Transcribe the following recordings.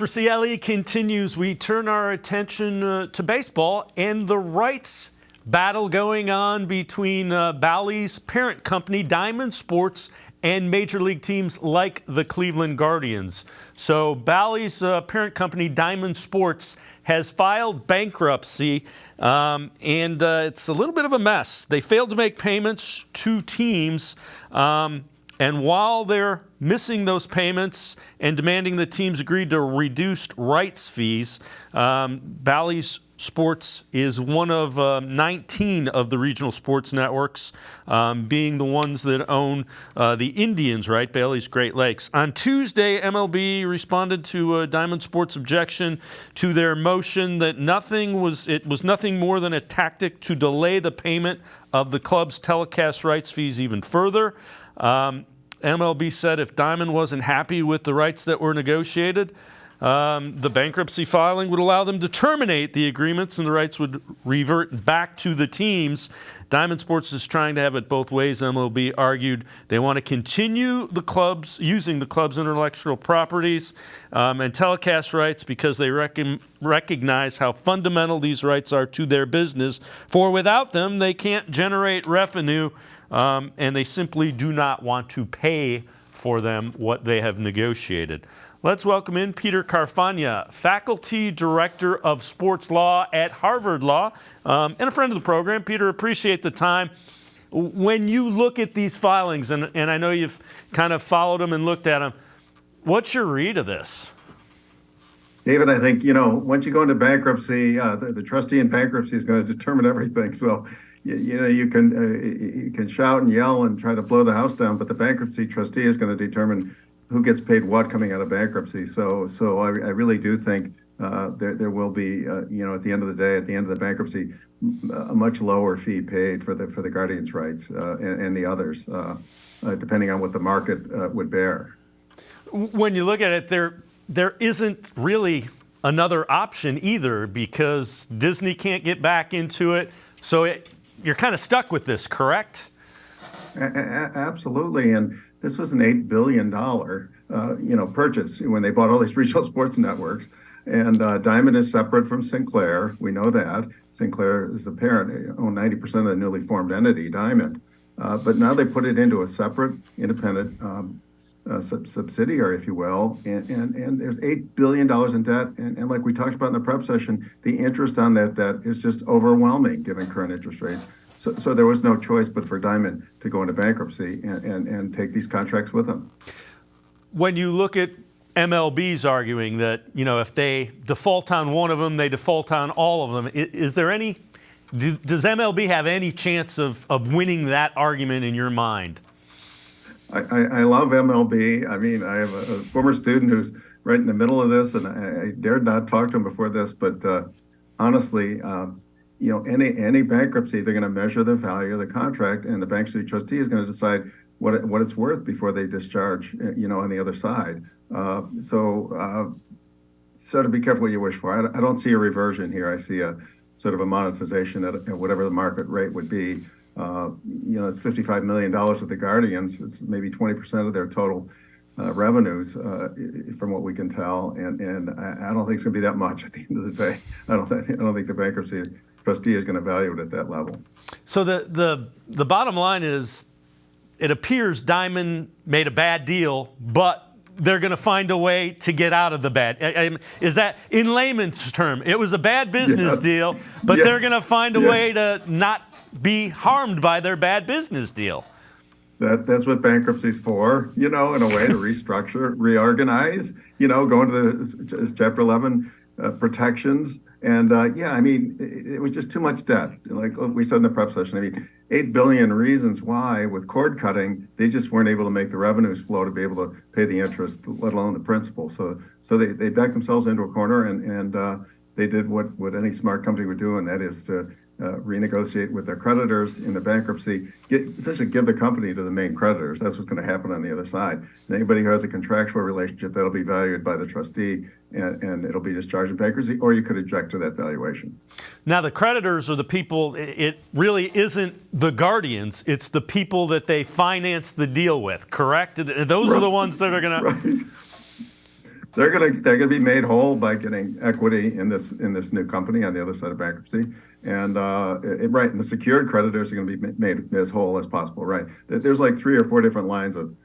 Sports4CLE continues. We turn our attention to baseball and the rights battle going on between Bally's parent company, Diamond Sports, and major league teams like the Cleveland Guardians. So Bally's parent company, Diamond Sports, has filed bankruptcy, and it's a little bit of a mess. They failed to make payments to teams, and while they're missing those payments and demanding the teams agree to reduced rights fees, Bally Sports is one of 19 of the regional sports networks, being the ones that own the Indians, right? Bally's Great Lakes. On Tuesday, MLB responded to Diamond Sports' objection to their motion that it was nothing more than a tactic to delay the payment of the club's telecast rights fees even further. MLB said if Diamond wasn't happy with the rights that were negotiated, the bankruptcy filing would allow them to terminate the agreements and the rights would revert back to the teams. Diamond Sports is trying to have it both ways, MLB argued. They want to continue using the club's intellectual properties and telecast rights because they recognize how fundamental these rights are to their business. For without them, they can't generate revenue, and they simply do not want to pay for them what they have negotiated. Let's welcome in Peter Carfagna, Faculty Director of Sports Law at Harvard Law, and a friend of the program. Peter, appreciate the time. When you look at these filings, and I know you've kind of followed them and looked at them, what's your read of this? David, I think, once you go into bankruptcy, the trustee in bankruptcy is going to determine everything. So, you can shout and yell and try to blow the house down, but the bankruptcy trustee is going to determine who gets paid what coming out of bankruptcy. So I really do think there will be, at the end of the day, at the end of the bankruptcy, a much lower fee paid for the guardians' rights and the others, depending on what the market would bear. When you look at it, there isn't really another option either because Disney can't get back into it. So you're kind of stuck with this, correct? Absolutely, and this was an $8 billion, purchase when they bought all these regional sports networks. And Diamond is separate from Sinclair. We know that. Sinclair is the parent, own 90% of the newly formed entity, Diamond. But now they put it into a separate, independent subsidiary, if you will. And there's $8 billion in debt. And like we talked about in the prep session, the interest on that debt is just overwhelming given current interest rates. So there was no choice but for Diamond to go into bankruptcy and take these contracts with them. When you look at MLB's arguing that, if they default on one of them, they default on all of them, is there does MLB have any chance of winning that argument in your mind? I love MLB. I mean, I have a former student who's right in the middle of this, and I dared not talk to him before this, but honestly, any bankruptcy, they're going to measure the value of the contract, and the bankruptcy trustee is going to decide what it's worth before they discharge, on the other side. So to be careful what you wish for. I don't see a reversion here. I see a sort of a monetization at whatever the market rate would be. It's $55 million with the Guardians. It's maybe 20% of their total revenues, from what we can tell, and I don't think it's going to be that much at the end of the day. I don't think the bankruptcy trustee is going to value it at that level. So the bottom line is, it appears Diamond made a bad deal, but they're going to find a way to get out of the bad. Is that, in layman's term, it was a bad business deal, but they're going to find a way to not be harmed by their bad business deal. That's what bankruptcy's for, in a way to restructure, reorganize, go into the Chapter 11 protections. And it was just too much debt. Like we said in the prep session, 8 billion reasons why with cord cutting, they just weren't able to make the revenues flow to be able to pay the interest, let alone the principal. So they backed themselves into a corner and they did what any smart company would do, and that is to renegotiate with their creditors in the bankruptcy, essentially give the company to the main creditors. That's what's going to happen on the other side. And anybody who has a contractual relationship, that'll be valued by the trustee, and it'll be discharged in bankruptcy, or you could object to that valuation. Now, the creditors are the people, it really isn't the Guardians, it's the people that they finance the deal with, correct? Those are the ones that are going to... they're gonna be made whole by getting equity in this new company on the other side of bankruptcy. And right, and the secured creditors are going to be made as whole as possible. Right, there's like 3 or 4 different lines of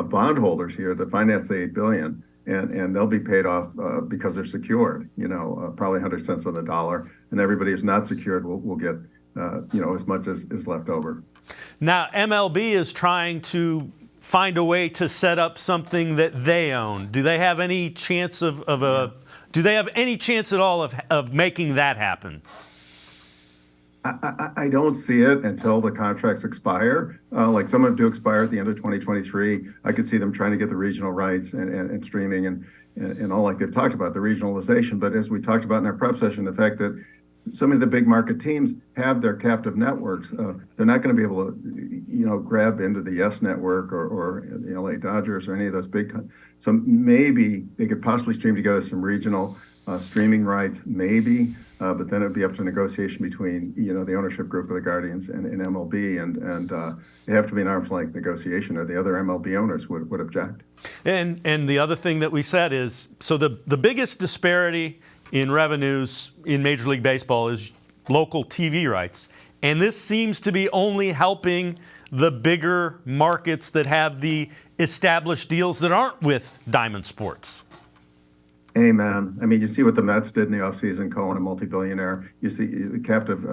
bondholders here that finance the 8 billion, and they'll be paid off because they're secured. Probably 100 cents on the dollar, and everybody who's not secured will get as much as is left over. Now, MLB is trying to find a way to set up something that they own. Do they have any chance do they have any chance at all of making that happen? I don't see it until the contracts expire. Like some of them do expire at the end of 2023. I could see them trying to get the regional rights and streaming and all, like they've talked about, the regionalization. But as we talked about in our prep session, the fact that so many of the big market teams have their captive networks, they're not going to be able to, grab into the Yes Network or the LA Dodgers or any of those big. So maybe they could possibly stream together some regional streaming rights, maybe. But then it'd be up to negotiation between, the ownership group of the Guardians and MLB, and it have to be an arm's length negotiation, or the other MLB owners would object. And the other thing that we said is, so the biggest disparity in revenues in Major League Baseball is local TV rights, and this seems to be only helping the bigger markets that have the established deals that aren't with Diamond Sports. Amen. I mean, you see what the Mets did in the offseason, Cohen, a multi-billionaire. You see the captive,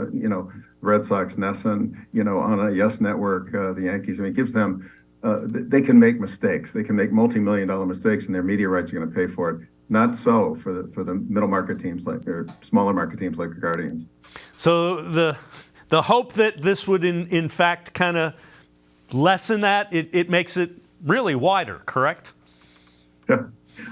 Red Sox, Nesson, on a Yes Network, the Yankees. I mean, it gives them, they can make mistakes. They can make multi-million-dollar mistakes, and their media rights are going to pay for it. Not so for the middle market teams or smaller market teams like the Guardians. So the hope that this would in fact kind of lessen that, it makes it really wider, correct? Yeah.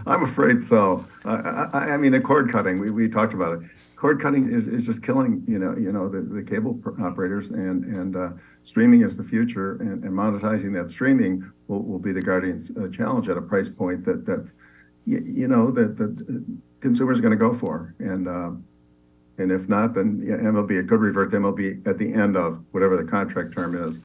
I'm afraid so. I mean, the cord cutting, we talked about it. Cord cutting is just killing, the cable operators, and streaming is the future, and monetizing that streaming will be the Guardians' challenge at a price point that the consumers are going to go for. And if not, then MLB, it could revert to MLB at the end of whatever the contract term is.